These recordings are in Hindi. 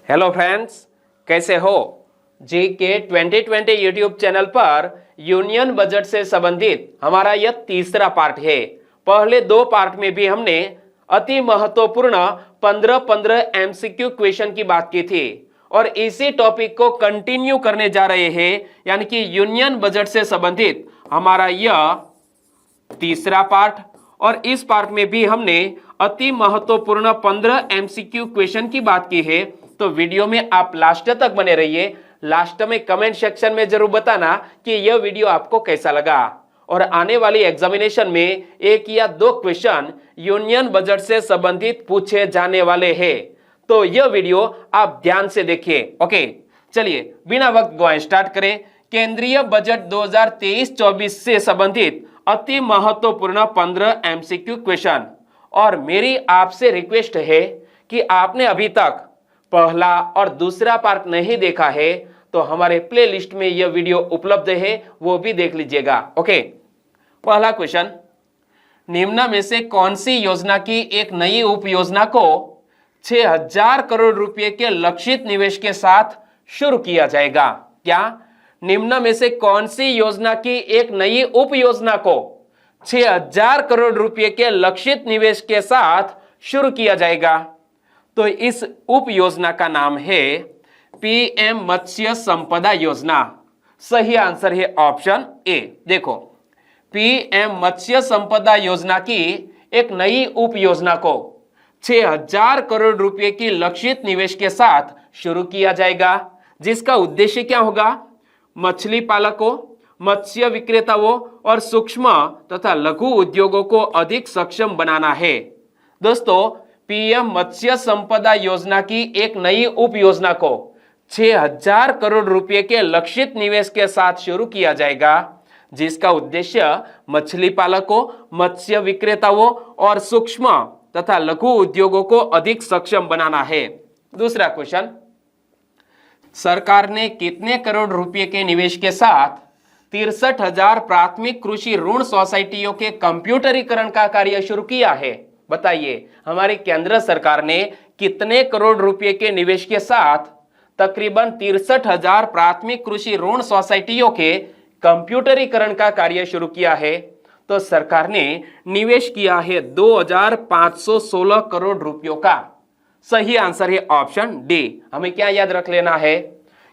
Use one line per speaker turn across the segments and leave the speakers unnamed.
हेलो फ्रेंड्स, कैसे हो? जी के 2020 यूट्यूब चैनल पर यूनियन बजट से संबंधित हमारा यह तीसरा पार्ट है। पहले दो पार्ट में भी हमने अति महत्वपूर्ण 15 एमसीक्यू क्वेश्चन की बात की थी और इसी टॉपिक को कंटिन्यू करने जा रहे हैं, यानी कि यूनियन बजट से संबंधित हमारा यह तीसरा पार्ट। और इस पार्ट में भी हमने अति महत्वपूर्ण 15 एमसीक्यू क्वेश्चन की बात की है। तो वीडियो में आप लास्ट तक बने रहिए। लास्ट में कमेंट सेक्शन में जरूर बताना कि यह वीडियो आपको कैसा लगा। और आने वाली एग्जामिनेशन में एक या दो क्वेश्चन यूनियन बजट से संबंधित पूछे जाने वाले हैं, तो यह वीडियो आप ध्यान से देखिए। ओके, चलिए बिना वक्त गवाए स्टार्ट करें। केंद्रीय बजट 2023-24 से संबंधित अति महत्वपूर्ण 15 एमसीक्यू क्वेश्चन। और मेरी आपसे रिक्वेस्ट है कि आपने अभी तक पहला और दूसरा पार्ट नहीं देखा है तो हमारे प्लेलिस्ट में यह वीडियो उपलब्ध है, वो भी देख लीजिएगा। ओके, पहला क्वेश्चन, निम्न में से कौन सी योजना की एक नई उप योजना को 6000 करोड़ रुपए के लक्षित निवेश के साथ शुरू किया जाएगा? क्या निम्न में से कौन सी योजना की एक नई उप योजना को 6000 करोड़ रुपए के लक्षित निवेश के साथ शुरू किया जाएगा? तो इस उप योजना का नाम है पीएम मत्स्य संपदा योजना। सही आंसर है ऑप्शन ए। देखो, पीएम मत्स्य संपदा योजना की एक नई उप योजना को 6000 करोड़ रुपए की लक्षित निवेश के साथ शुरू किया जाएगा, जिसका उद्देश्य क्या होगा? मछली पालकों, मत्स्य विक्रेताओं और सूक्ष्म तथा लघु उद्योगों को अधिक सक्षम बनाना है। दोस्तों, पीएम मत्स्य संपदा योजना की एक नई उप योजना को 6000 करोड़ रुपए के लक्षित निवेश के साथ शुरू किया जाएगा, जिसका उद्देश्य मछली पालकों, मत्स्य विक्रेताओं और सूक्ष्म तथा लघु उद्योगों को अधिक सक्षम बनाना है। दूसरा क्वेश्चन, सरकार ने कितने करोड़ रुपए के निवेश के साथ 63,000 प्राथमिक कृषि ऋण सोसाइटियों के कंप्यूटरीकरण का कार्य शुरू किया है? बताइए, हमारी केंद्र सरकार ने कितने करोड़ रुपए के निवेश के साथ तकरीबन 63,000 प्राथमिक कृषि ऋण सोसाइटियों के कंप्यूटरीकरण का कार्य शुरू किया है? तो सरकार ने निवेश किया है 2516 करोड़ रुपयों का। सही आंसर है ऑप्शन डी। हमें क्या याद रख लेना है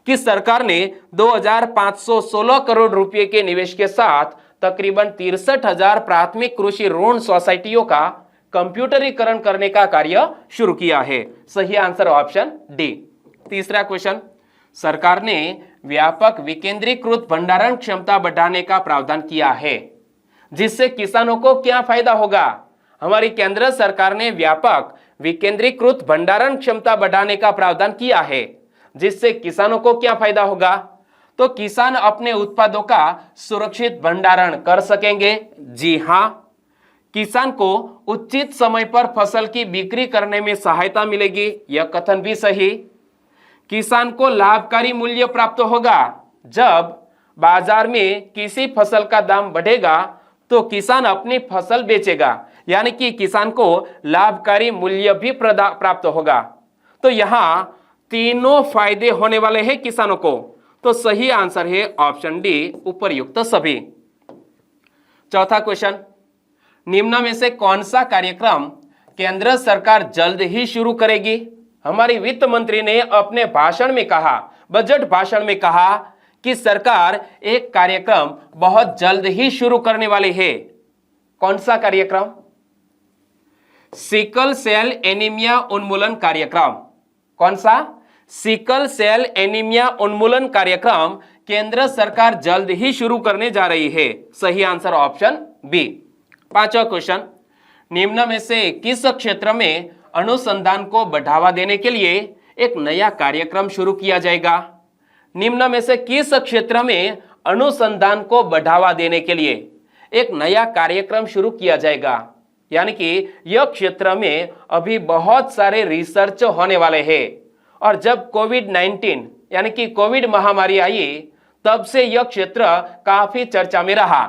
कि सरकार ने 2516 करोड़ रुपए के निवेश के साथ तकरीबन 63,000 प्राथमिक कृषि ऋण सोसाइटियों का कंप्यूटरीकरण करने का कार्य शुरू किया है। सही आंसर ऑप्शन डी। तीसरा क्वेश्चन, सरकार ने व्यापक विकेंद्रीकृत भंडारण क्षमता बढ़ाने का प्रावधान किया है, जिससे किसानों को क्या फायदा होगा? हमारी केंद्र सरकार ने व्यापक विकेंद्रीकृत भंडारण क्षमता बढ़ाने का प्रावधान किया है, जिससे किसानों को क्या फायदा होगा? तो किसान अपने उत्पादों का सुरक्षित भंडारण कर सकेंगे। जी हाँ, किसान को उचित समय पर फसल की बिक्री करने में सहायता मिलेगी। यह कथन भी सही। किसान को लाभकारी मूल्य प्राप्त होगा। जब बाजार में किसी फसल का दाम बढ़ेगा तो किसान अपनी फसल बेचेगा, यानी कि किसान को लाभकारी मूल्य भी प्राप्त होगा। तो यहां तीनों फायदे होने वाले हैं किसानों को। तो सही आंसर है ऑप्शन डी, उपरयुक्त सभी। चौथा क्वेश्चन, निम्न में से कौन सा कार्यक्रम केंद्र सरकार जल्द ही शुरू करेगी? हमारी वित्त मंत्री ने अपने भाषण में कहा, बजट भाषण में कहा कि सरकार एक कार्यक्रम बहुत जल्द ही शुरू करने वाली है। कौन सा कार्यक्रम? सिकल सेल एनीमिया उन्मूलन कार्यक्रम। कौन सा? सिकल सेल एनीमिया उन्मूलन कार्यक्रम केंद्र सरकार जल्द ही शुरू करने जा रही है। सही आंसर ऑप्शन बी। पांचवा क्वेश्चन, निम्न में से किस क्षेत्र में अनुसंधान को बढ़ावा देने के लिए एक नया कार्यक्रम शुरू किया जाएगा? निम्न में से किस क्षेत्र में अनुसंधान को बढ़ावा देने के लिए एक नया कार्यक्रम शुरू किया जाएगा? यानी कि यह क्षेत्र में अभी बहुत सारे रिसर्च होने वाले हैं और जब कोविड-19 यानी कि कोविड महामारी आई तब से यह क्षेत्र काफी चर्चा में रहा।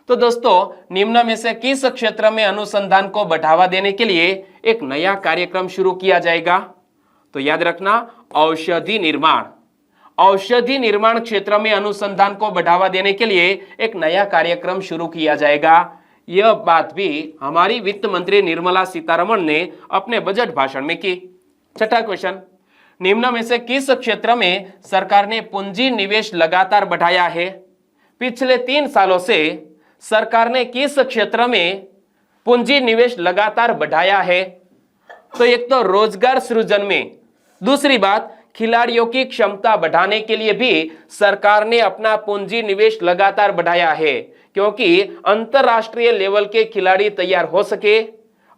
तो दोस्तों, निम्न में से किस क्षेत्र में अनुसंधान को बढ़ावा देने के लिए एक नया कार्यक्रम शुरू किया जाएगा? तो याद रखना औषधि निर्माण। औषधि निर्माण क्षेत्र में अनुसंधान को बढ़ावा देने के लिए एक नया कार्यक्रम शुरू किया जाएगा। यह बात भी हमारी वित्त मंत्री निर्मला सीतारमण ने अपने बजट भाषण में की। छठा क्वेश्चन, निम्न में से किस क्षेत्र में सरकार ने पूंजी निवेश लगातार बढ़ाया है? पिछले 3 सालों से सरकार ने किस क्षेत्र में पूंजी निवेश लगातार बढ़ाया है? तो एक तो रोजगार सृजन में, दूसरी बात खिलाड़ियों की क्षमता बढ़ाने के लिए भी सरकार ने अपना पूंजी निवेश लगातार बढ़ाया है, क्योंकि अंतरराष्ट्रीय लेवल के खिलाड़ी तैयार हो सके,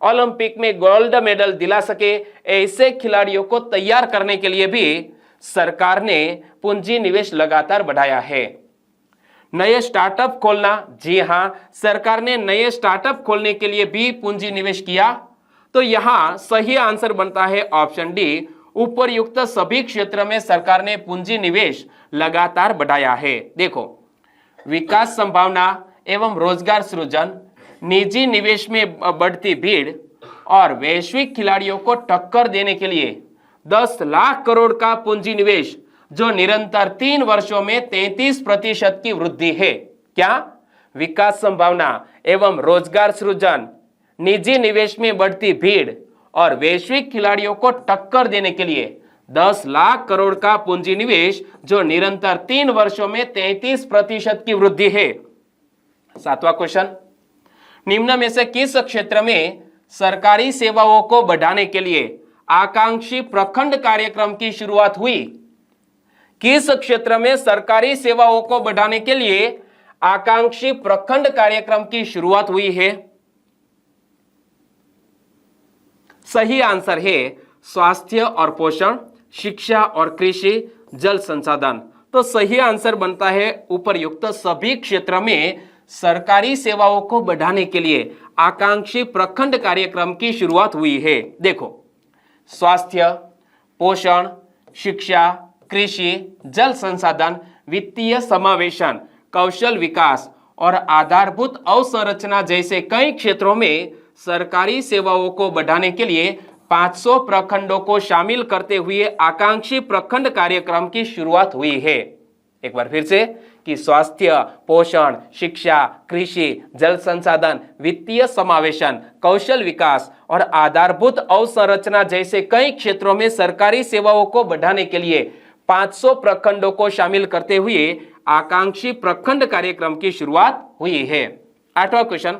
ओलंपिक में गोल्ड मेडल दिला सके, ऐसे खिलाड़ियों को तैयार करने के लिए भी सरकार ने पूंजी निवेश लगातार बढ़ाया है। नए स्टार्टअप खोलना, जी हां, सरकार ने नए स्टार्टअप खोलने के लिए भी पूंजी निवेश किया। तो यहां सही आंसर बनता है ऑप्शन डी, उपरयुक्त सभी क्षेत्र में सरकार ने पूंजी निवेश लगातार बढ़ाया है। देखो, विकास संभावना एवं रोजगार सृजन, निजी निवेश में बढ़ती भीड़ और वैश्विक खिलाड़ियों को टक्कर देने के लिए 10 लाख करोड़ का पूंजी निवेश, जो निरंतर 3 वर्षों में 33% की वृद्धि है। क्या? विकास संभावना एवं रोजगार सृजन, निजी निवेश में बढ़ती भीड़ और वैश्विक खिलाड़ियों को टक्कर देने के लिए 10 लाख करोड़ का पूंजी निवेश, जो निरंतर 3 वर्षों में 33% की वृद्धि है। 7वां क्वेश्चन, निम्न में से किस क्षेत्र में सरकारी सेवाओं को बढ़ाने के लिए आकांक्षी प्रखंड कार्यक्रम की शुरुआत हुई? किस क्षेत्र में सरकारी सेवाओं को बढ़ाने के लिए आकांक्षी प्रखंड कार्यक्रम की शुरुआत हुई है? सही आंसर है स्वास्थ्य और पोषण, शिक्षा और कृषि, जल संसाधन। तो सही आंसर बनता है उपरयुक्त सभी क्षेत्र में सरकारी सेवाओं को बढ़ाने के लिए आकांक्षी प्रखंड कार्यक्रम की शुरुआत हुई है। देखो, स्वास्थ्य, पोषण, शिक्षा, कृषि, जल संसाधन, वित्तीय समावेशन, कौशल विकास और आधारभूत अवसंरचना जैसे कई क्षेत्रों में सरकारी सेवाओं को बढ़ाने के लिए 500 प्रखंडों को शामिल करते हुए आकांक्षी प्रखंड कार्यक्रम की शुरुआत हुई है। एक बार फिर से कि स्वास्थ्य, पोषण, शिक्षा, कृषि, जल संसाधन, वित्तीय समावेशन, कौशल विकास और आधारभूत अवसंरचना जैसे कई क्षेत्रों में सरकारी सेवाओं को बढ़ाने के लिए 500 प्रखंडों को शामिल करते हुए आकांक्षी प्रखंड कार्यक्रम की शुरुआत हुई है। 8वां क्वेश्चन,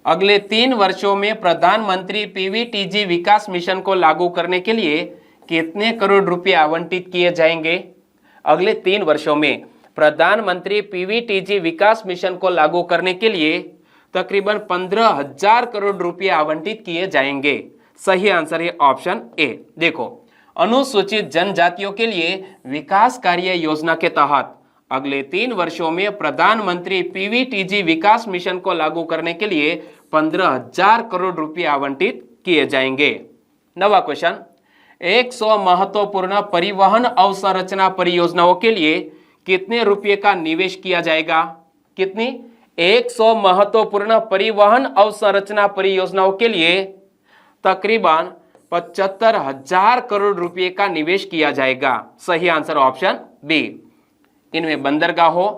अगले 3 वर्षों में प्रधानमंत्री पीवीटीजी विकास मिशन को लागू करने के लिए कितने करोड़ रुपए आवंटित किए जाएंगे? अगले 3 वर्षों में प्रधानमंत्री पीवीटीजी विकास मिशन को लागू करने के लिए तकरीबन 15,000 करोड़ रुपए आवंटित किए जाएंगे। सही आंसर है ऑप्शन ए। देखो, अनुसूचित जनजातियों के लिए विकास कार्य योजना के तहत अगले 3 वर्षों में प्रधानमंत्री पीवीटीजी विकास मिशन को लागू करने के लिए 15,000 करोड़ रुपए आवंटित किए जाएंगे। 9वां क्वेश्चन, 100 महत्वपूर्ण परिवहन अवसंरचना परियोजनाओं के लिए कितने रुपए का निवेश किया जाएगा? कितनी? 100 महत्वपूर्ण परिवहन अवसंरचना परियोजनाओं के लिए तकरीबन 75,000 करोड़ रुपए का निवेश किया जाएगा। सही आंसर ऑप्शन बी। इनमें बंदरगाहों,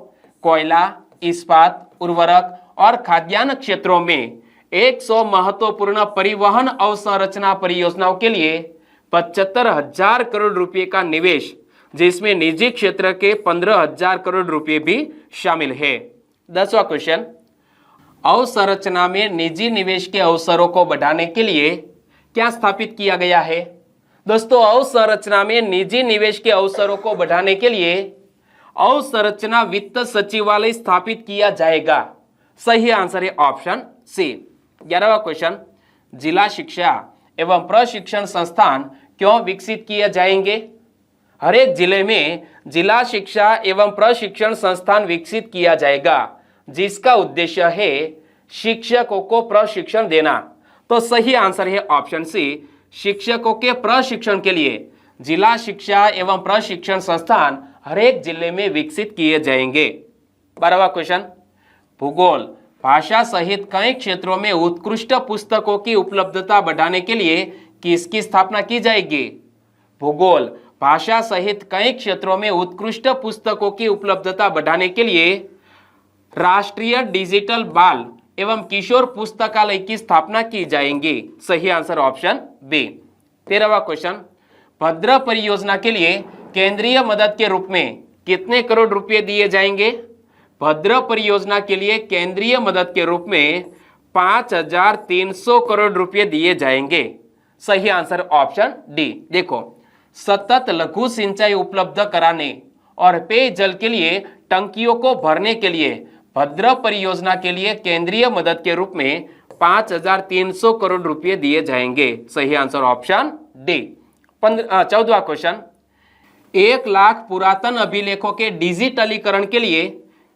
कोयला, इस्पात, उर्वरक और खाद्यान्न क्षेत्रों में 100 महत्वपूर्ण परिवहन अवसंरचना परियोजनाओं के लिए 75,000 करोड़ रुपए का निवेश, जिसमें निजी क्षेत्र के 15,000 करोड़ रुपए भी शामिल है। 10वां क्वेश्चन, अवसंरचना में निजी निवेश के अवसरों को बढ़ाने के लिए क्या स्थापित किया गया है? दोस्तों, अवसंरचना में निजी निवेश के अवसरों को बढ़ाने के लिए अवसंरचना वित्त सचिवालय स्थापित किया जाएगा। सही आंसर है ऑप्शन सी। 11वां क्वेश्चन, जिला शिक्षा एवं प्रशिक्षण संस्थान क्यों विकसित किए जाएंगे? हर एक जिले में जिला शिक्षा एवं प्रशिक्षण संस्थान विकसित किया जाएगा, जिसका उद्देश्य है शिक्षकों को प्रशिक्षण देना। तो सही आंसर है ऑप्शन सी, शिक्षकों के प्रशिक्षण के लिए जिला शिक्षा एवं प्रशिक्षण संस्थान हर एक जिले में विकसित किए जाएंगे। 12वां क्वेश्चन, भूगोल, भाषा सहित कई क्षेत्रों में उत्कृष्ट पुस्तकों की उपलब्धता बढ़ाने के लिए किसकी स्थापना की जाएगी? भूगोल, भाषा सहित कई क्षेत्रों में उत्कृष्ट पुस्तकों की उपलब्धता बढ़ाने के लिए राष्ट्रीय डिजिटल बाल एवं किशोर पुस्तकालय की स्थापना की जाएगी। सही आंसर ऑप्शन बी। 13वां क्वेश्चन, भद्रा परियोजना के लिए केंद्रीय मदद के रूप में कितने करोड़ रुपए दिए जाएंगे? भद्रा परियोजना के लिए केंद्रीय मदद के रूप में 5300 करोड़ रुपए दिए जाएंगे। सही आंसर ऑप्शन डी। देखो, सतत लघु सिंचाई उपलब्ध कराने और पेयजल के लिए टंकियों को भरने के लिए भद्रा परियोजना के लिए केंद्रीय मदद के रूप में 5300 करोड़ रुपए दिए जाएंगे। सही आंसर ऑप्शन डी। 14वां क्वेश्चन, 1 लाख पुरातन अभिलेखों के डिजिटलीकरण के लिए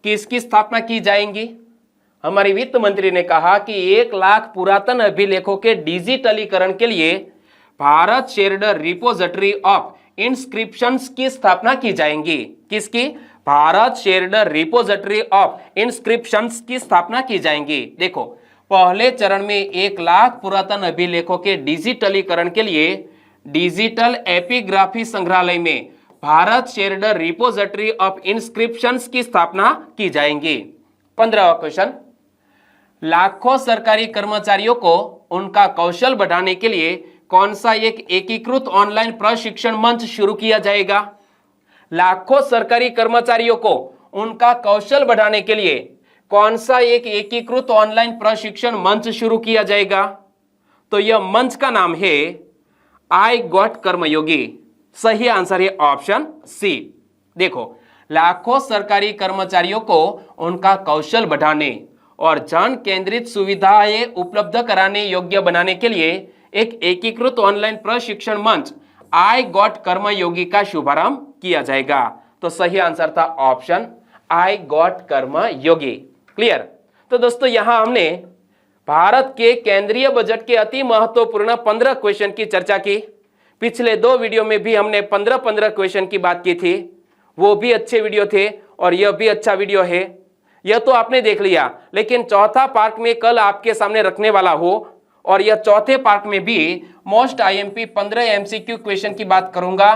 किसकी स्थापना की जाएगी? हमारी वित्त मंत्री ने कहा कि 1 लाख पुरातन अभिलेखों के डिजिटलीकरण के लिए Bharat shared repository of inscriptions की स्थापना की जाएगी। किसकी? Bharat shared repository of inscriptions की स्थापना की जाएगी। देखो, पहले चरण में 1 लाख पुरातन अभिलेखों के डिजिटलीकरण के लिए डिजिटल एपिग्राफी संग्रहालय में Bharat shared repository of inscriptions की स्थापना की जाएगी। 15वां क्वेश्चन, लाखों सरकारी कर्मचारियों को उनका कौशल बढ़ाने के लिए कौन सा एक एकीकृत ऑनलाइन प्रशिक्षण मंच शुरू किया जाएगा? लाखों सरकारी कर्मचारियों को उनका कौशल बढ़ाने के लिए कौन सा एक एकीकृत ऑनलाइन प्रशिक्षण मंच शुरू किया जाएगा? तो यह मंच का नाम है आई गॉट कर्मयोगी। सही आंसर है ऑप्शन सी। देखो, लाखों सरकारी कर्मचारियों को उनका कौशल बढ़ाने और जन केंद्रित सुविधाएं उपलब्ध कराने योग्य बनाने के लिए एक एकीकृत ऑनलाइन प्रशिक्षण मंच आई गॉट कर्मयोगी का शुभारंभ किया जाएगा। तो सही आंसर था option I got Karmayogi. Clear? तो दोस्तों, यहां हमने भारत के केंद्रीय बजट के अति महत्वपूर्ण 15 क्वेश्चन की चर्चा की। पिछले 2 वीडियो में भी हमने 15 क्वेश्चन की बात की थी, वो भी अच्छे वीडियो थे और यह भी अच्छा वीडियो है। यह तो आपने देख लिया, लेकिन चौथा पार्ट में कल आपके सामने रखने वाला हो और यह चौथे पार्ट में भी मोस्ट आईएमपी 15 एमसीक्यू क्वेश्चन की बात करूंगा।